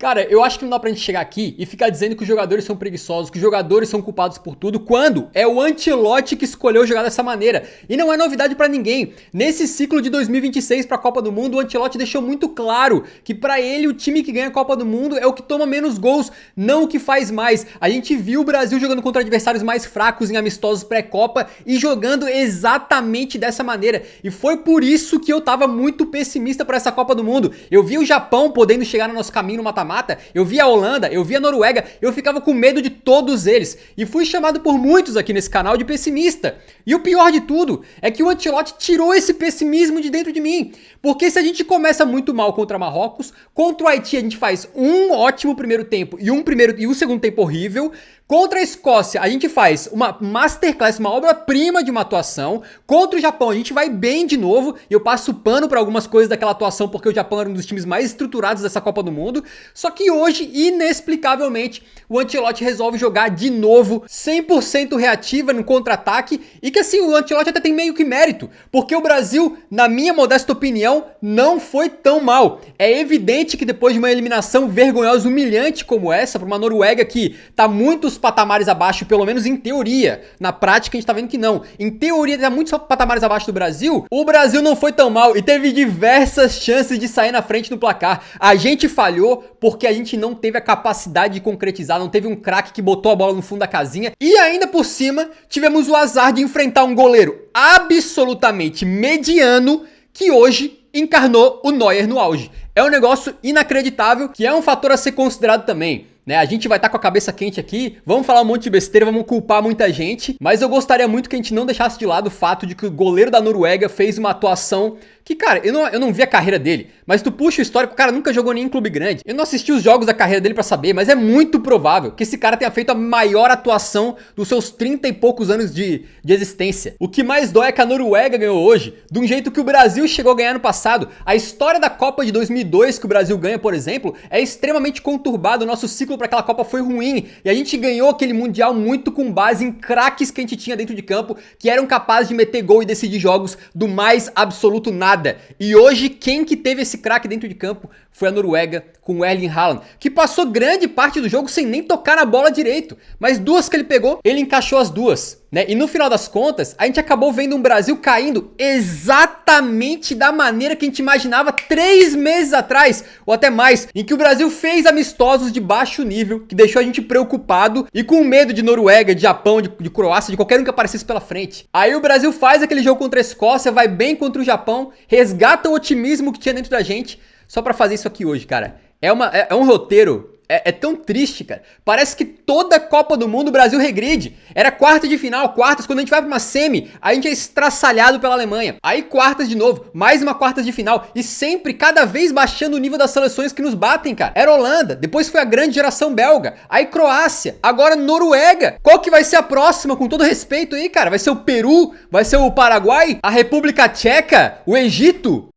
Cara, eu acho que não dá pra gente chegar aqui e ficar dizendo que os jogadores são preguiçosos, que os jogadores são culpados por tudo, quando é o Ancelotti que escolheu jogar dessa maneira. E não é novidade pra ninguém. Nesse ciclo de 2026 pra Copa do Mundo, o Ancelotti deixou muito claro que pra ele o time que ganha a Copa do Mundo é o que toma menos gols, não o que faz mais. A gente viu o Brasil jogando contra adversários mais fracos em amistosos pré-Copa e jogando exatamente dessa maneira. E foi por isso que eu tava muito pessimista pra essa Copa do Mundo. Eu vi o Japão podendo chegar no nosso caminho no mata-mata, eu vi a Holanda, eu vi a Noruega, eu ficava com medo de todos eles. E fui chamado por muitos aqui nesse canal de pessimista. E o pior de tudo é que o Ancelotti tirou esse pessimismo de dentro de mim. Porque se a gente começa muito mal contra Marrocos, contra o Haiti a gente faz um ótimo primeiro tempo e um segundo tempo horrível. Contra a Escócia, a gente faz uma masterclass, uma obra-prima de uma atuação. Contra o Japão, a gente vai bem de novo. E eu passo pano pra algumas coisas daquela atuação, porque o Japão era um dos times mais estruturados dessa Copa do Mundo. Só que hoje, inexplicavelmente, o Ancelotti resolve jogar de novo 100% reativa no contra-ataque. E que assim, o Ancelotti até tem meio que mérito. Porque o Brasil, na minha modesta opinião, não foi tão mal. É evidente que depois de uma eliminação vergonhosa, humilhante como essa, pra uma Noruega que tá muitos patamares abaixo, pelo menos em teoria. Na prática a gente tá vendo que não. Em teoria tá muitos patamares abaixo do Brasil. O Brasil não foi tão mal e teve diversas chances de sair na frente no placar. A gente falhou porque a gente não teve a capacidade de concretizar, não teve um craque que botou a bola no fundo da casinha. E ainda por cima, tivemos o azar de enfrentar um goleiro absolutamente mediano que hoje encarnou o Neuer no auge. É um negócio inacreditável, que é um fator a ser considerado também. Né, a gente vai estar com a cabeça quente aqui, vamos falar um monte de besteira, vamos culpar muita gente, mas eu gostaria muito que a gente não deixasse de lado o fato de que o goleiro da Noruega fez uma atuação que, cara, eu não vi a carreira dele, mas tu puxa o histórico, o cara nunca jogou nem em clube grande. Eu não assisti os jogos da carreira dele pra saber, mas é muito provável que esse cara tenha feito a maior atuação dos seus 30 e poucos anos de existência. O que mais dói é que a Noruega ganhou hoje, de um jeito que o Brasil chegou a ganhar no passado. A história da Copa de 2002 que o Brasil ganha, por exemplo, é extremamente conturbada. O nosso ciclo para aquela Copa foi ruim e a gente ganhou aquele Mundial muito com base em craques que a gente tinha dentro de campo, que eram capazes de meter gol e decidir jogos do mais absoluto nada. E hoje quem que teve esse craque dentro de campo foi a Noruega com o Erling Haaland, que passou grande parte do jogo sem nem tocar na bola direito, mas duas que ele pegou, ele encaixou as duas, né? E no final das contas, a gente acabou vendo um Brasil caindo exatamente da maneira que a gente imaginava 3 meses atrás, ou até mais, em que o Brasil fez amistosos de baixo nível, que deixou a gente preocupado e com medo de Noruega, de Japão, de Croácia, de qualquer um que aparecesse pela frente. Aí o Brasil faz aquele jogo contra a Escócia, vai bem contra o Japão, resgata o otimismo que tinha dentro da gente, só pra fazer isso aqui hoje, cara. É um roteiro, é tão triste, cara. Parece que toda Copa do Mundo o Brasil regride. Era quarta de final, quartas, quando a gente vai pra uma semi, a gente é estraçalhado pela Alemanha. Aí quartas de novo, mais uma quartas de final. E sempre, cada vez baixando o nível das seleções que nos batem, cara. Era Holanda, depois foi a grande geração belga, aí Croácia, agora Noruega. Qual que vai ser a próxima, com todo respeito aí, cara? Vai ser o Peru? Vai ser o Paraguai? A República Tcheca? O Egito?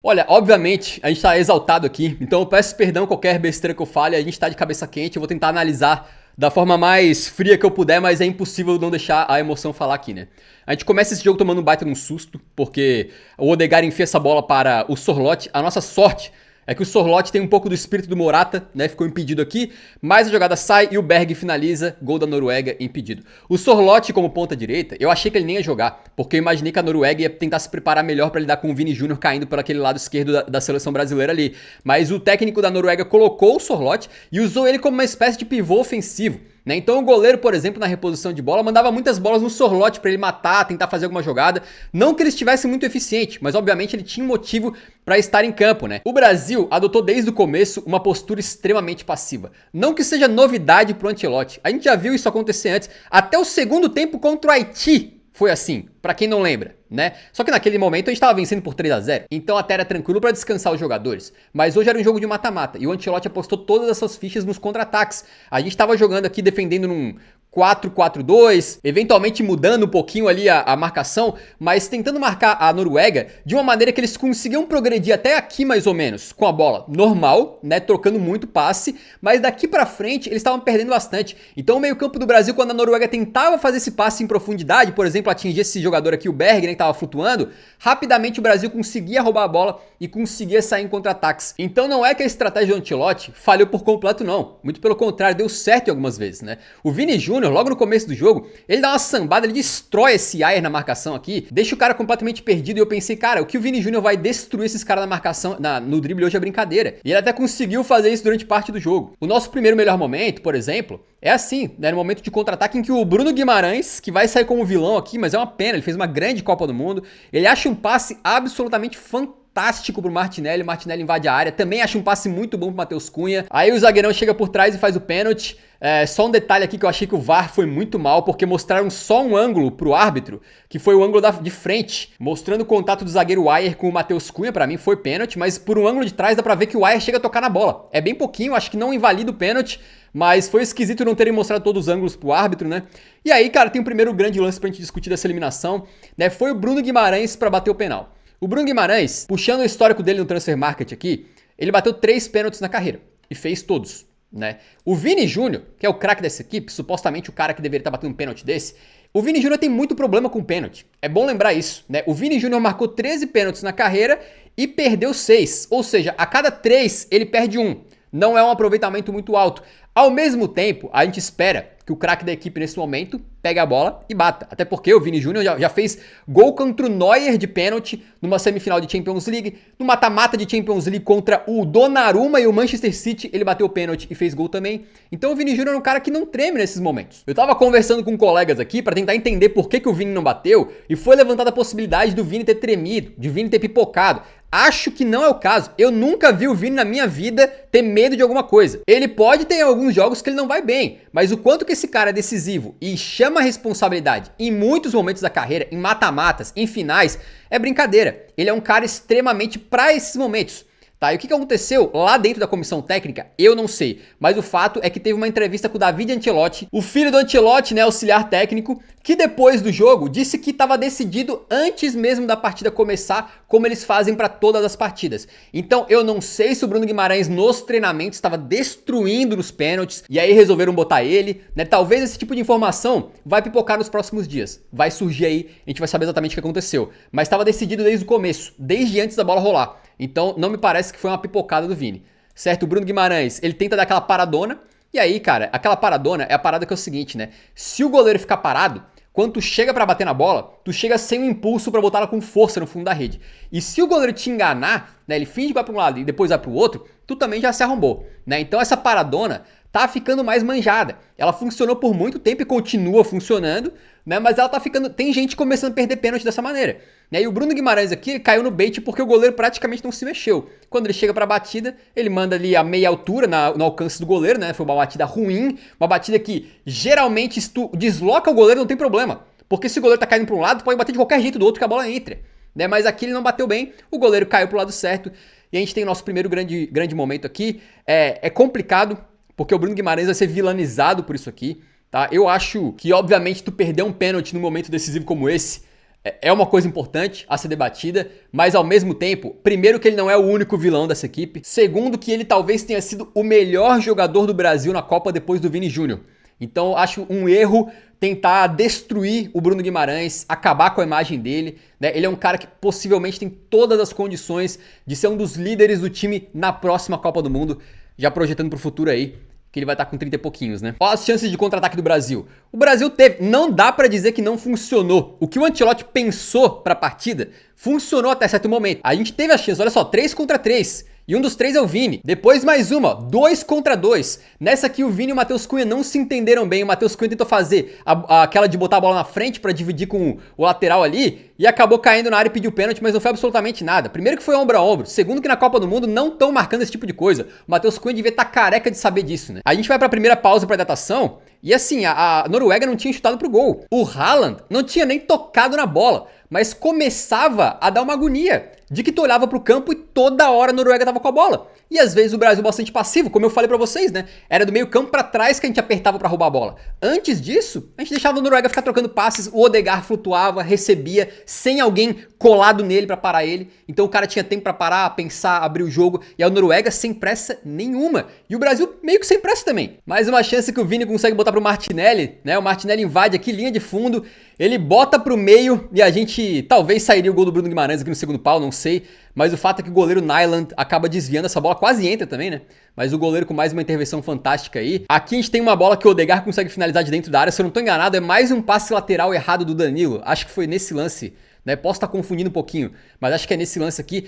Olha, obviamente, a gente tá exaltado aqui, então eu peço perdão qualquer besteira que eu fale, a gente tá de cabeça quente, eu vou tentar analisar da forma mais fria que eu puder, mas é impossível não deixar a emoção falar aqui, né? A gente começa esse jogo tomando um baita de um susto, porque o Odegaard enfia essa bola para o Sorloth. A nossa sorte é que o Sorloth tem um pouco do espírito do Morata, né? Ficou impedido aqui, mas a jogada sai e o Berg finaliza, gol da Noruega, impedido. O Sorloth como ponta direita, eu achei que ele nem ia jogar, porque eu imaginei que a Noruega ia tentar se preparar melhor para lidar com o Vini Júnior caindo por aquele lado esquerdo da seleção brasileira ali. Mas o técnico da Noruega colocou o Sorloth e usou ele como uma espécie de pivô ofensivo. Né? Então o goleiro, por exemplo, na reposição de bola, mandava muitas bolas no Sorloth pra ele matar, tentar fazer alguma jogada. Não que ele estivesse muito eficiente, mas obviamente ele tinha um motivo pra estar em campo, né? O Brasil adotou desde o começo uma postura extremamente passiva. Não que seja novidade pro Ancelotti, a gente já viu isso acontecer antes. Até o segundo tempo contra o Haiti foi assim, pra quem não lembra, né? Só que naquele momento a gente tava vencendo por 3-0, então até era tranquilo pra descansar os jogadores. Mas hoje era um jogo de mata-mata e o Ancelotti apostou todas as suas fichas nos contra-ataques. A gente tava jogando aqui defendendo num 4-4-2, eventualmente mudando um pouquinho ali a marcação, mas tentando marcar a Noruega de uma maneira que eles conseguiam progredir até aqui mais ou menos, com a bola normal, né, trocando muito passe, mas daqui pra frente eles estavam perdendo bastante. Então o meio campo do Brasil, quando a Noruega tentava fazer esse passe em profundidade, por exemplo, atingir esse jogador aqui, o Berg, né, que tava flutuando, rapidamente o Brasil conseguia roubar a bola e conseguia sair em contra-ataques. Então não é que a estratégia do Ancelotti falhou por completo não, muito pelo contrário, deu certo em algumas vezes, né. O Vini Júnior, logo no começo do jogo, ele dá uma sambada, ele destrói esse Ayer na marcação aqui, deixa o cara completamente perdido e eu pensei, cara, o que o Vini Júnior vai destruir esses caras na marcação, no drible hoje é brincadeira. E ele até conseguiu fazer isso durante parte do jogo. O nosso primeiro melhor momento, por exemplo, é assim, né, no momento de contra-ataque em que o Bruno Guimarães, que vai sair como vilão aqui, mas é uma pena, ele fez uma grande Copa do Mundo, ele acha um passe absolutamente fantástico pro Martinelli, o Martinelli invade a área, também acha um passe muito bom pro Matheus Cunha, aí o zagueirão chega por trás e faz o pênalti. Só um detalhe aqui que eu achei que o VAR foi muito mal, porque mostraram só um ângulo pro árbitro, que foi o ângulo de frente, mostrando o contato do zagueiro Ayer com o Matheus Cunha, pra mim foi pênalti, mas por um ângulo de trás dá pra ver que o Ayer chega a tocar na bola. É bem pouquinho, acho que não invalida o pênalti, mas foi esquisito não terem mostrado todos os ângulos pro árbitro, né? E aí, cara, tem o primeiro grande lance pra gente discutir dessa eliminação, né? Foi o Bruno Guimarães pra bater o penal. O Bruno Guimarães, puxando o histórico dele no Transfer Market aqui, ele bateu 3 pênaltis na carreira e fez todos, né? O Vini Júnior, que é o craque dessa equipe, supostamente o cara que deveria estar batendo um pênalti desse, o Vini Júnior tem muito problema com pênalti. É bom lembrar isso, né? O Vini Júnior marcou 13 pênaltis na carreira e perdeu 6, ou seja, a cada 3 ele perde 1. Não é um aproveitamento muito alto. Ao mesmo tempo, a gente espera que o craque da equipe nesse momento pegue a bola e bata. Até porque o Vini Júnior já fez gol contra o Neuer de pênalti numa semifinal de Champions League, no mata-mata de Champions League contra o Donnarumma e o Manchester City, ele bateu o pênalti e fez gol também. Então o Vini Júnior é um cara que não treme nesses momentos. Eu tava conversando com colegas aqui para tentar entender por que o Vini não bateu e foi levantada a possibilidade do Vini ter tremido, de Vini ter pipocado. Acho que não é o caso. Eu nunca vi o Vini na minha vida ter medo de alguma coisa. Ele pode ter alguns jogos que ele não vai bem, mas o quanto que esse cara é decisivo e chama a responsabilidade em muitos momentos da carreira, em mata-matas, em finais, é brincadeira. Ele é um cara extremamente pra esses momentos. Tá, e o que aconteceu lá dentro da comissão técnica, eu não sei. Mas o fato é que teve uma entrevista com o David Ancelotti, o filho do Ancelotti, né, auxiliar técnico, que depois do jogo disse que estava decidido antes mesmo da partida começar, como eles fazem para todas as partidas. Então eu não sei se o Bruno Guimarães nos treinamentos estava destruindo nos pênaltis, e aí resolveram botar ele, né? Talvez esse tipo de informação vai pipocar nos próximos dias. Vai surgir aí, a gente vai saber exatamente o que aconteceu. Mas estava decidido desde o começo, desde antes da bola rolar. Então não me parece que foi uma pipocada do Vini, certo? O Bruno Guimarães, ele tenta dar aquela paradona, e aí, cara, aquela paradona é a parada que é o seguinte, né? Se o goleiro ficar parado, quando tu chega pra bater na bola, tu chega sem um impulso pra botar ela com força no fundo da rede. E se o goleiro te enganar, né, ele finge que vai pra um lado e depois vai pro outro, tu também já se arrombou, né? Então essa paradona tá ficando mais manjada. Ela funcionou por muito tempo e continua funcionando, né? Mas ela tá ficando... Tem gente começando a perder pênalti dessa maneira, né? E o Bruno Guimarães aqui caiu no bait porque o goleiro praticamente não se mexeu. Quando ele chega pra batida, ele manda ali a meia altura no alcance do goleiro, né? Foi uma batida ruim, uma batida que geralmente se tu desloca o goleiro não tem problema. Porque se o goleiro tá caindo pra um lado, pode bater de qualquer jeito do outro que a bola entra, né? Mas aqui ele não bateu bem, o goleiro caiu pro lado certo e a gente tem o nosso primeiro grande momento aqui. É complicado, porque o Bruno Guimarães vai ser vilanizado por isso aqui, tá? Eu acho que, obviamente, tu perder um pênalti num momento decisivo como esse é uma coisa importante a ser debatida, mas ao mesmo tempo, primeiro que ele não é o único vilão dessa equipe, segundo que ele talvez tenha sido o melhor jogador do Brasil na Copa depois do Vini Júnior. Então acho um erro tentar destruir o Bruno Guimarães, acabar com a imagem dele, né? Ele é um cara que possivelmente tem todas as condições de ser um dos líderes do time na próxima Copa do Mundo, já projetando pro futuro aí, que ele vai estar com 30 e pouquinhos, né? Olha as chances de contra-ataque do Brasil. O Brasil teve, não dá pra dizer que não funcionou. O que o Ancelotti pensou pra partida, funcionou até certo momento. A gente teve a chance, olha só, 3 contra 3. E um dos 3 é o Vini. Depois mais uma, 2 contra 2. Nessa aqui o Vini e o Matheus Cunha não se entenderam bem. O Matheus Cunha tentou fazer aquela de botar a bola na frente pra dividir com o lateral ali e acabou caindo na área e pediu pênalti, mas não foi absolutamente nada. Primeiro que foi ombro a ombro. Segundo que na Copa do Mundo não estão marcando esse tipo de coisa. O Matheus Cunha devia estar careca de saber disso, né? A gente vai pra primeira pausa pra datação e assim, a Noruega não tinha chutado pro gol. O Haaland não tinha nem tocado na bola. mas começava a dar uma agonia de que tu olhava pro campo e toda hora a Noruega tava com a bola. E às vezes o Brasil bastante passivo, como eu falei pra vocês, né? Era do meio campo pra trás que a gente apertava pra roubar a bola. Antes disso, a gente deixava a Noruega ficar trocando passes, o Odegaard flutuava, recebia, sem alguém colado nele pra parar ele. Então o cara tinha tempo pra parar, pensar, abrir o jogo. E a Noruega sem pressa nenhuma. E o Brasil meio que sem pressa também. Mais uma chance que o Vini consegue botar pro Martinelli, né? O Martinelli invade aqui, linha de fundo, ele bota pro meio e a gente talvez sairia o gol do Bruno Guimarães aqui no segundo pau, não sei. Mas o fato é que o goleiro Nyland acaba desviando essa bola, quase entra também, né? Mas o goleiro com mais uma intervenção fantástica aí. Aqui a gente tem uma bola que o Odegaard consegue finalizar de dentro da área, se eu não tô enganado, é mais um passe lateral errado do Danilo. Acho que foi nesse lance, né? Posso estar confundindo um pouquinho, mas acho que é nesse lance aqui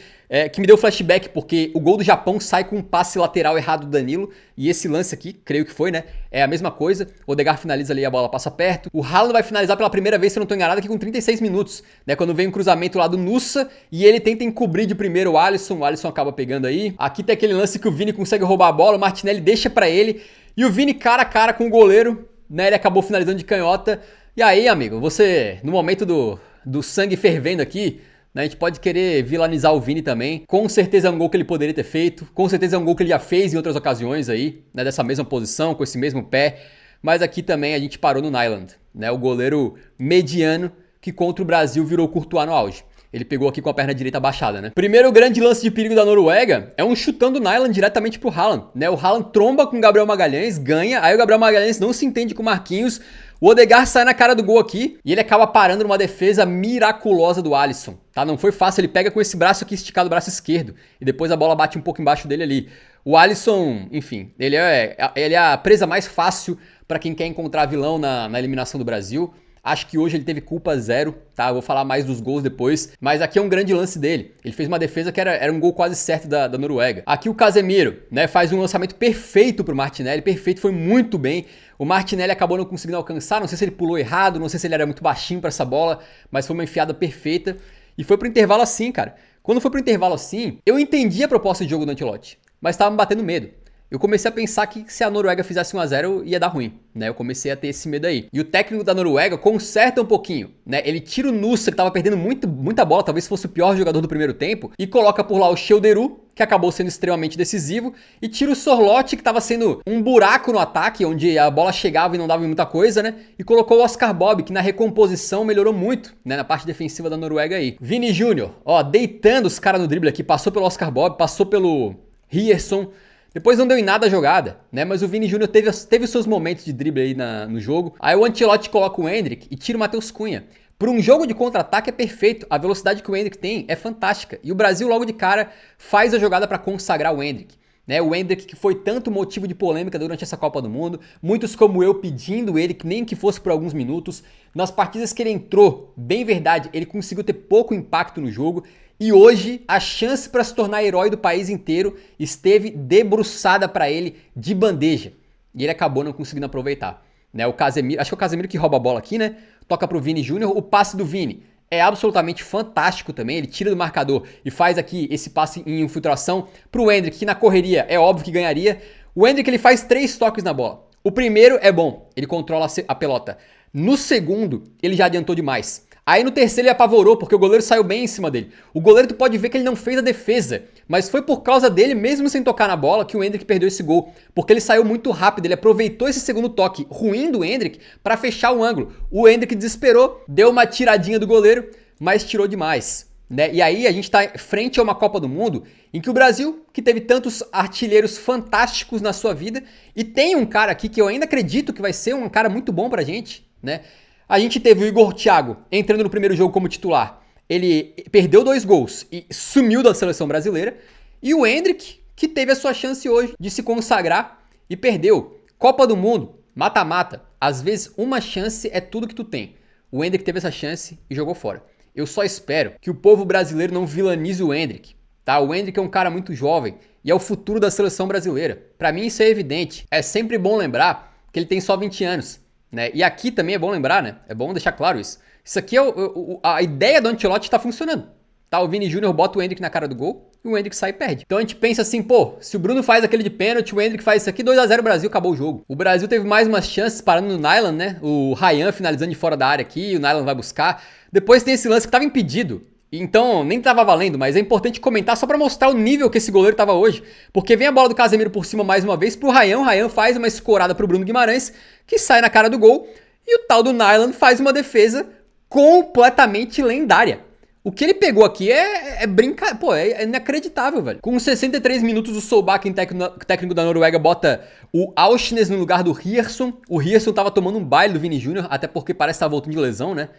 que me deu flashback, porque o gol do Japão sai com um passe lateral errado do Danilo, e esse lance aqui, creio que foi, né? É a mesma coisa, o Odegaard finaliza ali, a bola passa perto. O Haaland vai finalizar pela primeira vez, se eu não tô enganado, aqui com 36 minutos, né? Quando vem um cruzamento lá do Nusa, e ele tenta encobrir de primeiro o Alisson acaba pegando aí. Aqui tem aquele lance que o Vini consegue roubar a bola, o Martinelli deixa pra ele, e o Vini cara a cara com o goleiro, né? Ele acabou finalizando de canhota. E aí, amigo, você, no momento do sangue fervendo aqui, né, a gente pode querer vilanizar o Vini também. Com certeza é um gol que ele poderia ter feito. Com certeza é um gol que ele já fez em outras ocasiões aí, né, dessa mesma posição, com esse mesmo pé. Mas aqui também a gente parou no Nyland, né, o goleiro mediano que contra o Brasil virou Courtois no auge. Ele pegou aqui com a perna direita abaixada, né? Primeiro grande lance de perigo da Noruega é um chutão do Nyland diretamente pro Haaland, né? O Haaland tromba com o Gabriel Magalhães, ganha, aí o Gabriel Magalhães não se entende com o Marquinhos, o Odegaard sai na cara do gol aqui e ele acaba parando numa defesa miraculosa do Alisson, tá? Não foi fácil, ele pega com esse braço aqui esticado, o braço esquerdo, e depois a bola bate um pouco embaixo dele ali. O Alisson, enfim, ele é a presa mais fácil pra quem quer encontrar vilão na eliminação do Brasil. Acho que hoje ele teve culpa zero, tá? Eu vou falar mais dos gols depois, mas aqui é um grande lance dele. Ele fez uma defesa que era um gol quase certo da Noruega. Aqui o Casemiro, né, faz um lançamento perfeito pro Martinelli, perfeito, foi muito bem. O Martinelli acabou não conseguindo alcançar, não sei se ele pulou errado, não sei se ele era muito baixinho pra essa bola, mas foi uma enfiada perfeita. E foi pro intervalo assim, cara. Quando foi pro intervalo assim, eu entendi a proposta de jogo do Ancelotti, mas tava me batendo medo. Eu comecei a pensar que se a Noruega fizesse 1 a 0 ia dar ruim, né? Eu comecei a ter esse medo aí. E o técnico da Noruega conserta um pouquinho, né? Ele tira o Nusa, que tava perdendo muita bola, talvez fosse o pior jogador do primeiro tempo, e coloca por lá o Childeru, que acabou sendo extremamente decisivo, e tira o Sorloth, que tava sendo um buraco no ataque, onde a bola chegava e não dava muita coisa, né? E colocou o Oscar Bob, que na recomposição melhorou muito, né? Na parte defensiva da Noruega aí. Vini Júnior, ó, deitando os caras no drible aqui, passou pelo Oscar Bob, passou pelo Ryerson. Depois não deu em nada a jogada, né? Mas o Vini Júnior teve os seus momentos de drible aí no jogo. Aí o Ancelotti coloca o Endrick e tira o Matheus Cunha. Para um jogo de contra-ataque é perfeito. A velocidade que o Endrick tem é fantástica. E o Brasil logo de cara faz a jogada para consagrar o Endrick. Né? O Endrick que foi tanto motivo de polêmica durante essa Copa do Mundo. Muitos como eu pedindo ele, que nem que fosse por alguns minutos. Nas partidas que ele entrou, bem verdade, ele conseguiu ter pouco impacto no jogo. E hoje, a chance para se tornar herói do país inteiro esteve debruçada para ele de bandeja. E ele acabou não conseguindo aproveitar. Né? O Casemiro, acho que é o Casemiro que rouba a bola aqui, né? Toca pro Vini Júnior. O passe do Vini é absolutamente fantástico também. Ele tira do marcador e faz aqui esse passe em infiltração pro Endrick, que na correria é óbvio que ganharia. O Endrick ele faz 3 toques na bola. O primeiro é bom, ele controla a pelota. No segundo, ele já adiantou demais. Aí no terceiro ele apavorou, porque o goleiro saiu bem em cima dele. O goleiro tu pode ver que ele não fez a defesa, mas foi por causa dele, mesmo sem tocar na bola, que o Endrick perdeu esse gol. Porque ele saiu muito rápido, ele aproveitou esse segundo toque ruim do Endrick para fechar o ângulo. O Endrick desesperou, deu uma tiradinha do goleiro, mas tirou demais. Né? E aí a gente tá frente a uma Copa do Mundo em que o Brasil, que teve tantos artilheiros fantásticos na sua vida, e tem um cara aqui que eu ainda acredito que vai ser um cara muito bom pra gente, né? A gente teve o Igor Thiago entrando no primeiro jogo como titular. Ele perdeu 2 gols e sumiu da seleção brasileira. E o Endrick, que teve a sua chance hoje de se consagrar e perdeu. Copa do Mundo, mata-mata. Às vezes uma chance é tudo que tu tem. O Endrick teve essa chance e jogou fora. Eu só espero que o povo brasileiro não vilanize o Endrick. Tá? O Endrick é um cara muito jovem e é o futuro da seleção brasileira. Pra mim isso é evidente. É sempre bom lembrar que ele tem só 20 anos. Né? E aqui também é bom lembrar, né? É bom deixar claro isso. Isso aqui a ideia do Ancelotti está funcionando. Tá? O Vini Júnior bota o Endrick na cara do gol. e o Endrick sai e perde. Então a gente pensa assim, pô, se o Bruno faz aquele de pênalti, o Endrick faz isso aqui, 2-0 Brasil, acabou o jogo. O Brasil teve mais umas chances parando no Nylan, né? O Ryan finalizando de fora da área aqui, o Nylan vai buscar. Depois tem esse lance que tava impedido. Então, nem tava valendo, mas é importante comentar só pra mostrar o nível que esse goleiro tava hoje. Porque vem a bola do Casemiro por cima mais uma vez pro Ryan, o Ryan faz uma escorada pro Bruno Guimarães, que sai na cara do gol, e o tal do Nylan faz uma defesa completamente lendária. O que ele pegou aqui é brincadeira, pô, é inacreditável, velho. Com 63 minutos, o Solbakken, técnico da Noruega, bota o Aursnes no lugar do Ryerson. O Ryerson tava tomando um baile do Vini Júnior, até porque parece estar voltando de lesão, né?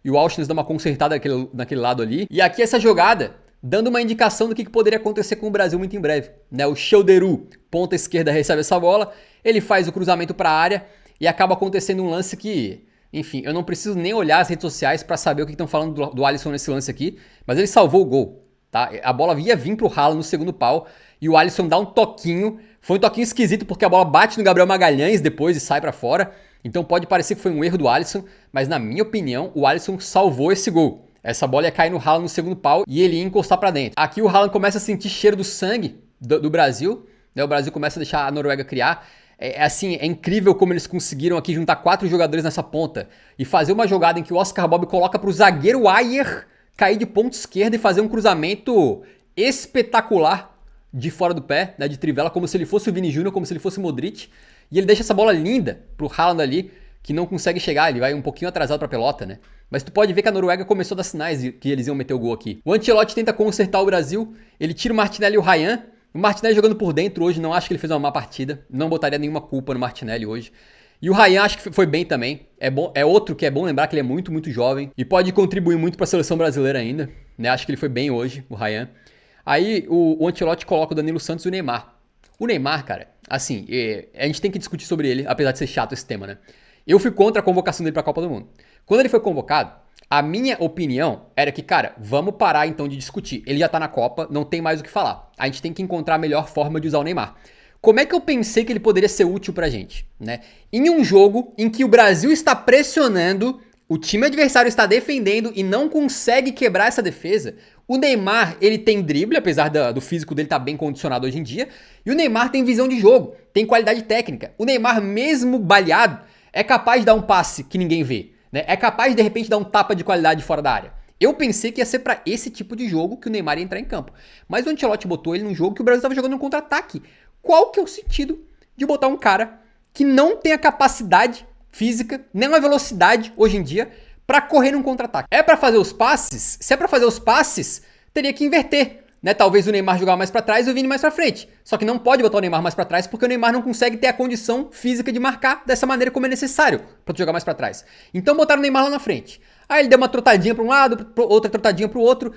E o Aursnes dá uma consertada naquele lado ali. E aqui essa jogada, dando uma indicação do que poderia acontecer com o Brasil muito em breve, né? O Shoderu, ponta esquerda, recebe essa bola, ele faz o cruzamento pra área e acaba acontecendo um lance que... Enfim, eu não preciso nem olhar as redes sociais pra saber o que estão falando do Alisson nesse lance aqui, mas ele salvou o gol, tá? A bola ia vir pro Haaland no segundo pau e o Alisson dá um toquinho. Foi um toquinho esquisito porque a bola bate no Gabriel Magalhães depois e sai pra fora. Então pode parecer que foi um erro do Alisson, mas na minha opinião, o Alisson salvou esse gol. Essa bola ia cair no Haaland no segundo pau e ele ia encostar pra dentro. Aqui o Haaland começa a sentir cheiro do sangue do Brasil, né? O Brasil começa a deixar a Noruega criar. É incrível como eles conseguiram aqui juntar 4 jogadores nessa ponta e fazer uma jogada em que o Oscar Bob coloca pro zagueiro Ayer cair de ponta esquerda e fazer um cruzamento espetacular de fora do pé, né, de trivela, como se ele fosse o Vini Júnior, como se ele fosse o Modric. E ele deixa essa bola linda pro Haaland ali, que não consegue chegar, ele vai um pouquinho atrasado pra pelota, né? Mas tu pode ver que a Noruega começou a dar sinais de que eles iam meter o gol aqui. O Ancelotti tenta consertar o Brasil, ele tira o Martinelli e o Ryan. O Martinelli jogando por dentro hoje, não acho que ele fez uma má partida. Não botaria nenhuma culpa no Martinelli hoje. E o Ryan acho que foi bem também. É outro que é bom lembrar que ele é muito, muito jovem. E pode contribuir muito para a seleção brasileira ainda, né? Acho que ele foi bem hoje, o Ryan. Aí o Ancelotti coloca o Danilo Santos e o Neymar. O Neymar, cara, assim, a gente tem que discutir sobre ele, apesar de ser chato esse tema, né? Eu fui contra a convocação dele para a Copa do Mundo. Quando ele foi convocado, a minha opinião era que, cara, vamos parar então de discutir. Ele já tá na Copa, não tem mais o que falar. A gente tem que encontrar a melhor forma de usar o Neymar. Como é que eu pensei que ele poderia ser útil pra gente, né? Em um jogo em que o Brasil está pressionando, o time adversário está defendendo e não consegue quebrar essa defesa, o Neymar, ele tem drible, apesar do físico dele estar bem condicionado hoje em dia, e o Neymar tem visão de jogo, tem qualidade técnica. O Neymar, mesmo baleado, é capaz de dar um passe que ninguém vê. Né? É capaz de repente dar um tapa de qualidade fora da área. Eu pensei que ia ser pra esse tipo de jogo que o Neymar ia entrar em campo. Mas o Ancelotti botou ele num jogo que o Brasil estava jogando um contra-ataque. Qual que é o sentido de botar um cara que não tem a capacidade física, nem a velocidade hoje em dia pra correr num contra-ataque? É pra fazer os passes? Se é pra fazer os passes, teria que inverter. Né? Talvez o Neymar jogar mais pra trás e o Vini mais pra frente. Só que não pode botar o Neymar mais pra trás porque o Neymar não consegue ter a condição física de marcar dessa maneira como é necessário pra tu jogar mais pra trás. Então botaram o Neymar lá na frente. Aí ele deu uma trotadinha pra um lado, outra trotadinha pro outro,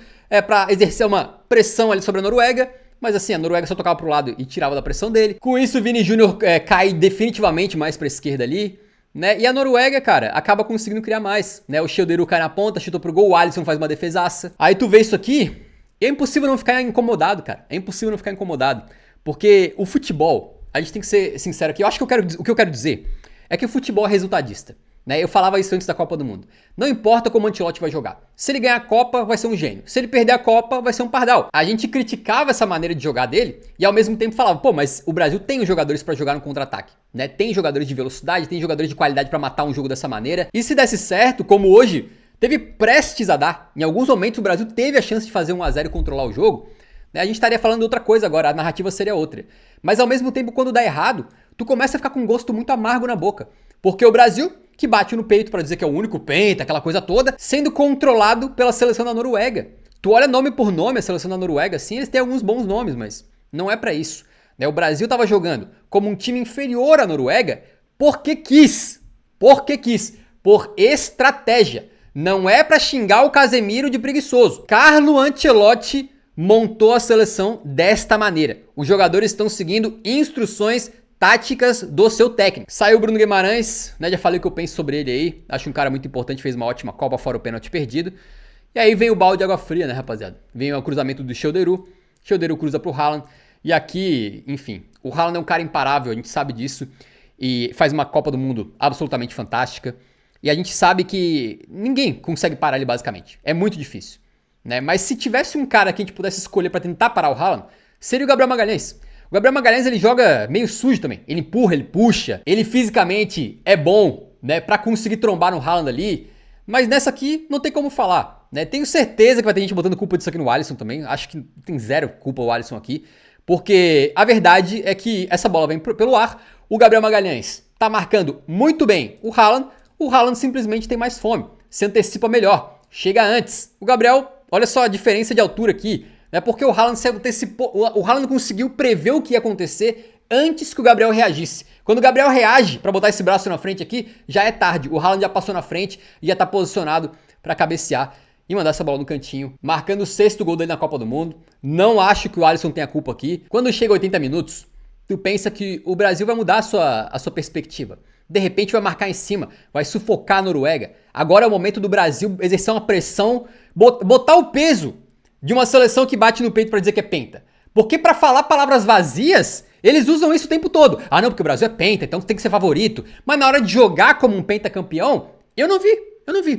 pra exercer uma pressão ali sobre a Noruega. Mas assim, a Noruega só tocava pro lado e tirava da pressão dele. Com isso, o Vini Júnior cai definitivamente mais pra esquerda ali. Né? E a Noruega, cara, acaba conseguindo criar mais. Né? O Shoderu cai na ponta, chutou pro gol, o Alisson faz uma defesaça. Aí tu vê isso aqui... E é impossível não ficar incomodado, cara. É impossível não ficar incomodado. Porque o futebol, a gente tem que ser sincero aqui. Eu acho que o que eu quero dizer é que o futebol é resultadista. Né? Eu falava isso antes da Copa do Mundo. Não importa como o Ancelotti vai jogar. Se ele ganhar a Copa, vai ser um gênio. Se ele perder a Copa, vai ser um pardal. A gente criticava essa maneira de jogar dele e ao mesmo tempo falava, pô, mas o Brasil tem os jogadores pra jogar no contra-ataque. Né? Tem jogadores de velocidade, tem jogadores de qualidade pra matar um jogo dessa maneira. E se desse certo, como hoje... Teve prestes a dar. Em alguns momentos o Brasil teve a chance de fazer 1-0 e controlar o jogo. Né? A gente estaria falando de outra coisa agora, a narrativa seria outra. Mas ao mesmo tempo, quando dá errado, tu começa a ficar com um gosto muito amargo na boca. Porque o Brasil, que bate no peito pra dizer que é o único penta, aquela coisa toda, sendo controlado pela seleção da Noruega. Tu olha nome por nome a seleção da Noruega, sim, eles têm alguns bons nomes, mas não é pra isso. Né? O Brasil tava jogando como um time inferior à Noruega porque quis. Porque quis. Por estratégia. Não é pra xingar o Casemiro de preguiçoso. Carlo Ancelotti montou a seleção desta maneira. Os jogadores estão seguindo instruções táticas do seu técnico. Saiu o Bruno Guimarães, né? Já falei o que eu penso sobre ele aí. Acho um cara muito importante, fez uma ótima Copa fora o pênalti perdido. E aí vem o balde de água fria, né, rapaziada? Vem o cruzamento do Shoderu. Shoderu cruza pro Haaland. E aqui, enfim, o Haaland é um cara imparável, a gente sabe disso. E faz uma Copa do Mundo absolutamente fantástica. E a gente sabe que ninguém consegue parar ele basicamente. É muito difícil. né? Mas se tivesse um cara que a gente pudesse escolher pra tentar parar o Haaland, seria o Gabriel Magalhães. O Gabriel Magalhães, ele joga meio sujo também. Ele empurra, ele puxa, ele fisicamente é bom, né, pra conseguir trombar no Haaland ali. Mas nessa aqui não tem como falar, né? Tenho certeza que vai ter gente botando culpa disso aqui no Alisson também. Acho que tem zero culpa o Alisson aqui. Porque a verdade é que essa bola vem pelo ar. O Gabriel Magalhães tá marcando muito bem o Haaland simplesmente tem mais fome. Se antecipa melhor, chega antes. O Gabriel, olha só a diferença de altura aqui. Né? Porque o Haaland se antecipou. O Haaland conseguiu prever o que ia acontecer antes que o Gabriel reagisse. Quando o Gabriel reage pra botar esse braço na frente aqui, já é tarde. O Haaland já passou na frente e já tá posicionado pra cabecear e mandar essa bola no cantinho, marcando o 6º gol dele na Copa do Mundo. Não acho que o Alisson tenha culpa aqui. Quando chega 80 minutos, tu pensa que o Brasil vai mudar a sua perspectiva. De repente vai marcar em cima, vai sufocar a Noruega. Agora é o momento do Brasil exercer uma pressão, botar o peso de uma seleção que bate no peito pra dizer que é penta. Porque pra falar palavras vazias, eles usam isso o tempo todo. Ah não, porque o Brasil é penta, então tem que ser favorito. Mas na hora de jogar como um pentacampeão, eu não vi.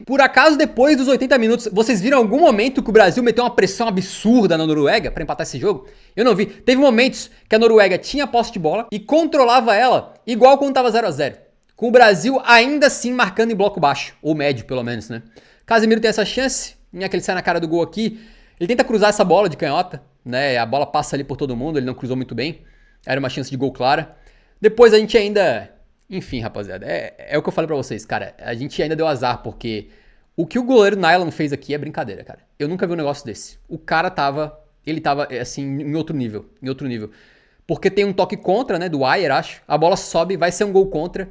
Por acaso, depois dos 80 minutos, vocês viram algum momento que o Brasil meteu uma pressão absurda na Noruega pra empatar esse jogo? Eu não vi. Teve momentos que a Noruega tinha posse de bola e controlava ela igual quando tava 0-0. Com o Brasil ainda assim marcando em bloco baixo, ou médio pelo menos, né? Casemiro tem essa chance, que ele sai na cara do gol aqui. Ele tenta cruzar essa bola de canhota, né? A bola passa ali por todo mundo, ele não cruzou muito bem. Era uma chance de gol clara. Depois a gente ainda... Enfim, rapaziada, é o que eu falei pra vocês, cara. A gente ainda deu azar, porque o que o goleiro Nyland fez aqui é brincadeira, cara. Eu nunca vi um negócio desse. O cara tava, assim, em outro nível, Porque tem um toque contra, né, do Ayer, acho. A bola sobe, vai ser um gol contra.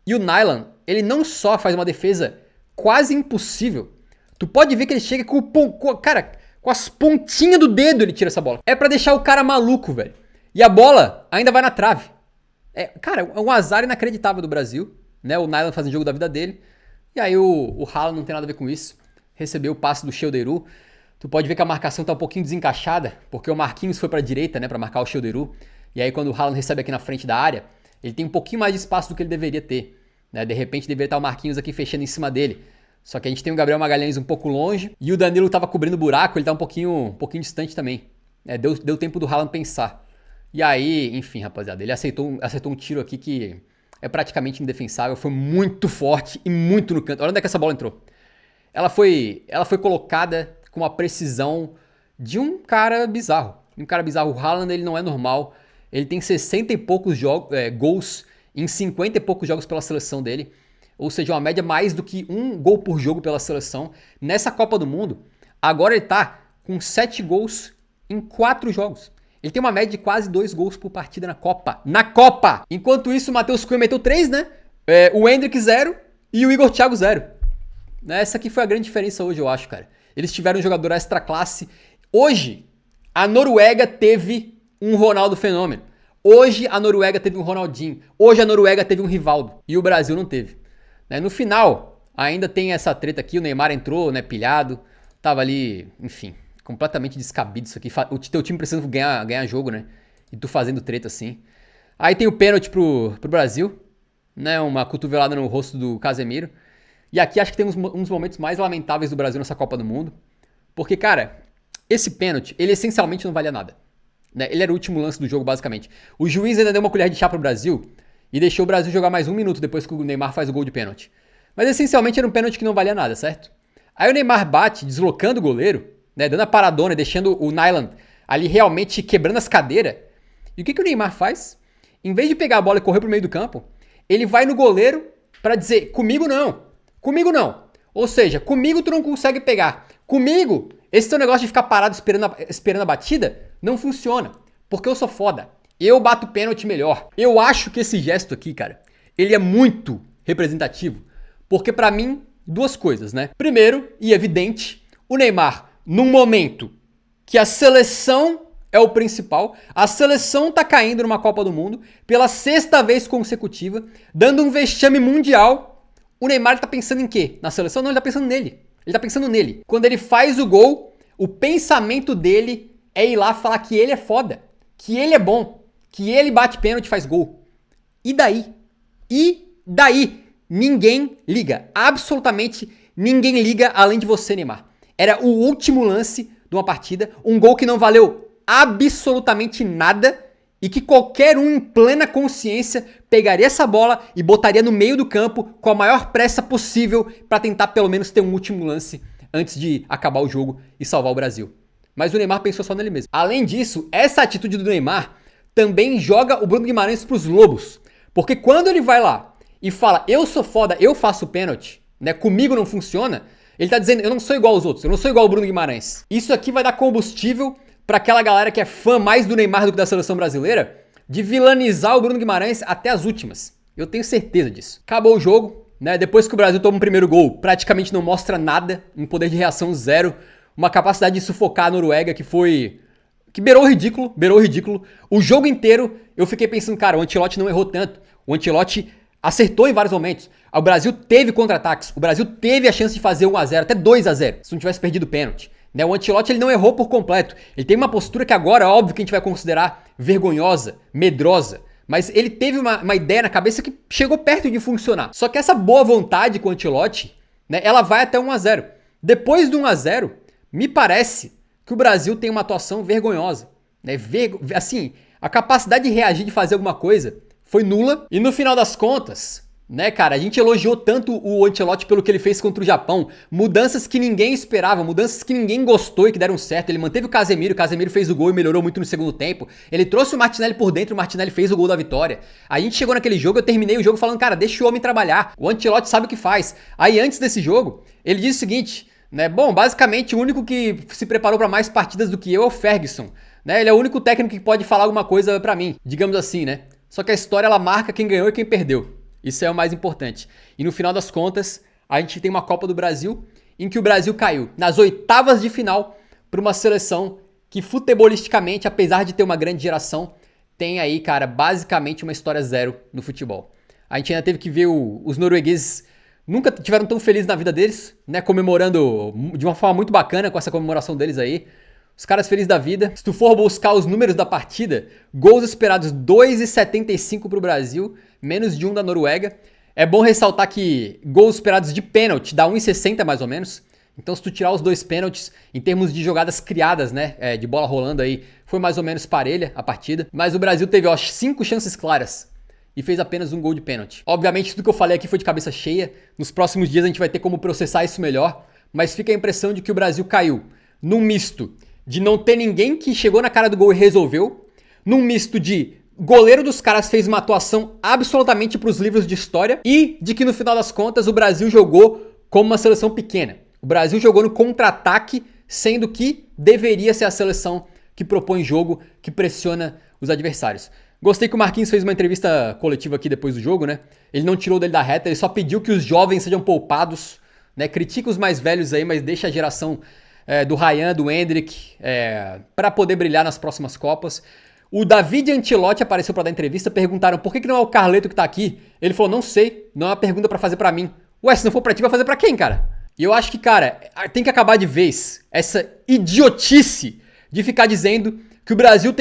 E o Nyland, ele não só faz uma defesa quase impossível. Tu pode ver que ele chega com as pontinhas do dedo ele tira essa bola. É pra deixar o cara maluco, velho. E a bola ainda vai na trave. Cara, é um azar inacreditável do Brasil, né? O Nyland fazendo jogo da vida dele. E aí o Haaland não tem nada a ver com isso. Recebeu o passe do Schelderu. Tu pode ver que a marcação tá um pouquinho desencaixada, porque o Marquinhos foi pra direita, né? Pra marcar o Schelderu. E aí quando o Haaland recebe aqui na frente da área, ele tem um pouquinho mais de espaço do que ele deveria ter. Né? De repente deveria estar o Marquinhos aqui fechando em cima dele. Só que a gente tem o Gabriel Magalhães um pouco longe. E o Danilo tava cobrindo o buraco, ele tá um pouquinho distante também. Deu tempo do Haaland pensar. E aí, enfim, rapaziada, ele acertou um tiro aqui que é praticamente indefensável, foi muito forte e muito no canto. Olha onde é que essa bola entrou. Ela foi colocada com a precisão de um cara bizarro. O Haaland, ele não é normal. Ele tem 60 e poucos gols em 50 e poucos jogos pela seleção dele. Ou seja, uma média mais do que um gol por jogo pela seleção. Nessa Copa do Mundo, agora ele tá com 7 gols em 4 jogos. Ele tem uma média de quase 2 gols por partida na Copa. Na Copa! Enquanto isso, o Matheus Cunha meteu 3, né? O Endrick 0 e o Igor Thiago 0. Essa aqui foi a grande diferença hoje, eu acho, cara. Eles tiveram um jogador extra classe. Hoje, a Noruega teve um Ronaldo Fenômeno. Hoje, a Noruega teve um Ronaldinho. Hoje, a Noruega teve um Rivaldo. E o Brasil não teve. No final, ainda tem essa treta aqui. O Neymar entrou, né, pilhado. Tava ali, enfim... completamente descabido isso aqui. O teu time precisando ganhar jogo, né? E tu fazendo treta assim. Aí tem o pênalti pro Brasil, né? Uma cotovelada no rosto do Casemiro. E aqui acho que tem um dos momentos mais lamentáveis do Brasil nessa Copa do Mundo. Porque, cara, esse pênalti, ele essencialmente não valia nada. Né? Ele era o último lance do jogo, basicamente. O juiz ainda deu uma colher de chá pro Brasil e deixou o Brasil jogar mais 1 minuto depois que o Neymar faz o gol de pênalti. Mas essencialmente era um pênalti que não valia nada, certo? Aí o Neymar bate, deslocando o goleiro, né, dando a paradona, deixando o Nyland ali realmente quebrando as cadeiras. E o que o Neymar faz? Em vez de pegar a bola e correr pro meio do campo, ele vai no goleiro pra dizer, comigo não. Ou seja, comigo tu não consegue pegar. Comigo, esse teu negócio de ficar parado esperando a batida, não funciona. Porque eu sou foda. Eu bato pênalti melhor. Eu acho que esse gesto aqui, cara, ele é muito representativo. Porque pra mim, 2 coisas, né? Primeiro, e evidente, o Neymar... num momento que a seleção é o principal, a seleção tá caindo numa Copa do Mundo pela 6ª vez consecutiva, dando um vexame mundial, o Neymar tá pensando em quê? Na seleção? Não, ele tá pensando nele. Quando ele faz o gol, o pensamento dele é ir lá falar que ele é foda, que ele é bom, que ele bate pênalti e faz gol. E daí? Ninguém liga. Absolutamente ninguém liga além de você, Neymar. Era o último lance de uma partida, um gol que não valeu absolutamente nada e que qualquer um em plena consciência pegaria essa bola e botaria no meio do campo com a maior pressa possível para tentar pelo menos ter um último lance antes de acabar o jogo e salvar o Brasil. Mas o Neymar pensou só nele mesmo. Além disso, essa atitude do Neymar também joga o Bruno Guimarães pros lobos. Porque quando ele vai lá e fala, eu sou foda, eu faço pênalti, né, comigo não funciona, ele tá dizendo, eu não sou igual aos outros, eu não sou igual ao Bruno Guimarães. Isso aqui vai dar combustível pra aquela galera que é fã mais do Neymar do que da seleção brasileira, de vilanizar o Bruno Guimarães até as últimas. Eu tenho certeza disso. Acabou o jogo, né? Depois que o Brasil toma o primeiro gol, praticamente não mostra nada, um poder de reação zero, uma capacidade de sufocar a Noruega que beirou o ridículo. O jogo inteiro eu fiquei pensando, cara, o Ancelotti não errou tanto. O Ancelotti acertou em vários momentos. O Brasil teve contra-ataques, o Brasil teve a chance de fazer 1-0, até 2-0, se não tivesse perdido o pênalti. Né? O Ancelotti ele não errou por completo. Ele tem uma postura que agora, óbvio, que a gente vai considerar vergonhosa, medrosa. Mas ele teve uma ideia na cabeça que chegou perto de funcionar. Só que essa boa vontade com o Ancelotti, né, ela vai até 1-0. Depois do 1-0, me parece que o Brasil tem uma atuação vergonhosa. Né? Assim, a capacidade de reagir, de fazer alguma coisa, foi nula. E no final das contas, né, cara, a gente elogiou tanto o Ancelotti pelo que ele fez contra o Japão. Mudanças que ninguém esperava, mudanças que ninguém gostou e que deram certo. Ele manteve o Casemiro fez o gol e melhorou muito no segundo tempo. Ele trouxe o Martinelli por dentro, o Martinelli fez o gol da vitória. A gente chegou naquele jogo, eu terminei o jogo falando, cara, deixa o homem trabalhar. O Ancelotti sabe o que faz. Aí antes desse jogo, ele disse o seguinte, né, bom, basicamente o único que se preparou para mais partidas do que eu é o Ferguson. Né, ele é o único técnico que pode falar alguma coisa pra mim, digamos assim, né. Só que a história, ela marca quem ganhou e quem perdeu. Isso é o mais importante. E no final das contas, a gente tem uma Copa do Brasil em que o Brasil caiu nas oitavas de final para uma seleção que futebolisticamente, apesar de ter uma grande geração, tem aí, cara, basicamente uma história zero no futebol. A gente ainda teve que ver os noruegueses nunca tiveram tão felizes na vida deles, né, comemorando de uma forma muito bacana com essa comemoração deles aí. Os caras felizes da vida. Se tu for buscar os números da partida, gols esperados 2,75 pro Brasil, menos de 1 da Noruega. É bom ressaltar que gols esperados de pênalti dá 1,60 mais ou menos. Então se tu tirar os dois pênaltis, em termos de jogadas criadas, né, de bola rolando aí, foi mais ou menos parelha a partida. Mas o Brasil teve, ó, 5 chances claras e fez apenas um gol de pênalti. Obviamente tudo que eu falei aqui foi de cabeça cheia. Nos próximos dias a gente vai ter como processar isso melhor. Mas fica a impressão de que o Brasil caiu num misto de não ter ninguém que chegou na cara do gol e resolveu, num misto de goleiro dos caras fez uma atuação absolutamente pros livros de história e de que no final das contas o Brasil jogou como uma seleção pequena. O Brasil jogou no contra-ataque, sendo que deveria ser a seleção que propõe jogo, que pressiona os adversários. Gostei que o Marquinhos fez uma entrevista coletiva aqui depois do jogo, né? Ele não tirou dele da reta, ele só pediu que os jovens sejam poupados, né? Critica os mais velhos aí, mas deixa a geração do Ryan, do Endrick, para poder brilhar nas próximas Copas. O David Ancelotti apareceu para dar entrevista, perguntaram por que não é o Carleto que tá aqui. Ele falou, não sei, não é uma pergunta para fazer para mim. Ué, se não for pra ti, vai fazer pra quem, cara? E eu acho que, cara, tem que acabar de vez essa idiotice de ficar dizendo que o Brasil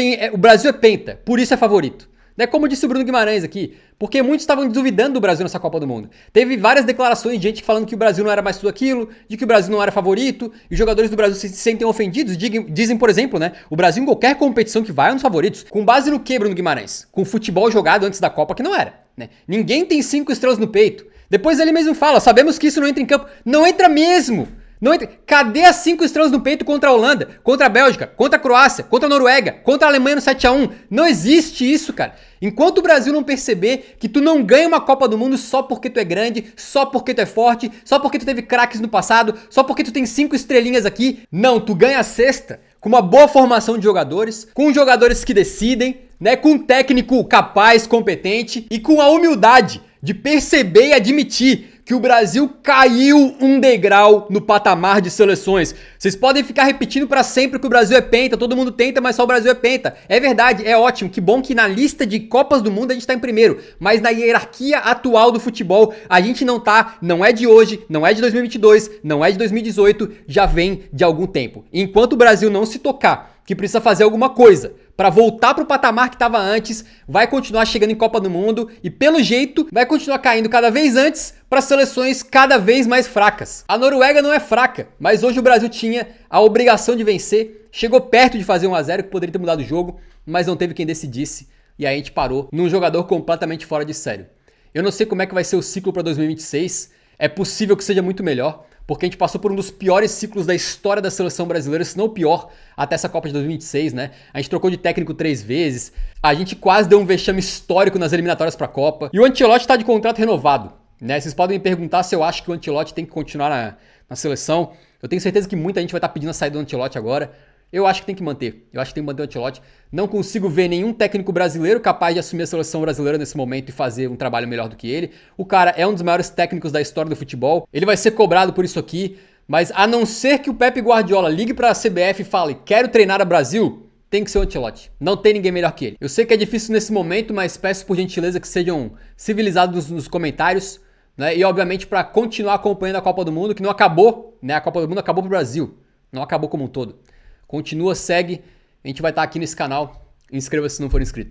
é penta, por isso é favorito. Né? Como disse o Bruno Guimarães aqui, porque muitos estavam duvidando do Brasil nessa Copa do Mundo. Teve várias declarações de gente falando que o Brasil não era mais tudo aquilo, de que o Brasil não era favorito, e os jogadores do Brasil se sentem ofendidos. Dizem, por exemplo, né, o Brasil em qualquer competição que vai é um dos favoritos. Com base no que, Bruno Guimarães? Com futebol jogado antes da Copa, que não era. Né? Ninguém tem 5 estrelas no peito. Depois ele mesmo fala, sabemos que isso não entra em campo. Não entra mesmo! Não entra. Cadê as 5 estrelas no peito contra a Holanda, contra a Bélgica, contra a Croácia, contra a Noruega, contra a Alemanha no 7-1? Não existe isso, cara. Enquanto o Brasil não perceber que tu não ganha uma Copa do Mundo só porque tu é grande, só porque tu é forte, só porque tu teve craques no passado, só porque tu tem 5 estrelinhas aqui. Não, tu ganha a sexta com uma boa formação de jogadores, com jogadores que decidem, né, com um técnico capaz, competente e com a humildade de perceber e admitir que o Brasil caiu um degrau no patamar de seleções. Vocês podem ficar repetindo pra sempre que o Brasil é penta, todo mundo tenta, mas só o Brasil é penta. É verdade, é ótimo, que bom que na lista de Copas do Mundo a gente tá em primeiro, mas na hierarquia atual do futebol a gente não tá, não é de hoje, não é de 2022, não é de 2018, já vem de algum tempo. Enquanto o Brasil não se tocar que precisa fazer alguma coisa para voltar pro patamar que estava antes, vai continuar chegando em Copa do Mundo e, pelo jeito, vai continuar caindo cada vez antes para seleções cada vez mais fracas. A Noruega não é fraca, mas hoje o Brasil tinha a obrigação de vencer, chegou perto de fazer 1 a 0, que poderia ter mudado o jogo, mas não teve quem decidisse, e aí a gente parou num jogador completamente fora de sério. Eu não sei como é que vai ser o ciclo para 2026, é possível que seja muito melhor, porque a gente passou por um dos piores ciclos da história da seleção brasileira, se não o pior, até essa Copa de 2026, né? A gente trocou de técnico 3 vezes, a gente quase deu um vexame histórico nas eliminatórias pra Copa, e o Ancelotti tá de contrato renovado, né? Vocês podem me perguntar se eu acho que o Ancelotti tem que continuar na seleção. Eu tenho certeza que muita gente vai estar pedindo a saída do Ancelotti agora. Eu acho que tem que manter. Eu acho que tem que manter o Ancelotti. Não consigo ver nenhum técnico brasileiro capaz de assumir a seleção brasileira nesse momento e fazer um trabalho melhor do que ele. O cara é um dos maiores técnicos da história do futebol. Ele vai ser cobrado por isso aqui. Mas a não ser que o Pepe Guardiola ligue pra CBF e fale: quero treinar o Brasil, tem que ser o Ancelotti. Não tem ninguém melhor que ele. Eu sei que é difícil nesse momento, mas peço por gentileza que sejam civilizados nos comentários, né? E obviamente para continuar acompanhando a Copa do Mundo, que não acabou, né? A Copa do Mundo acabou pro Brasil. Não acabou como um todo. Continua, segue, a gente vai estar aqui nesse canal. Inscreva-se se não for inscrito.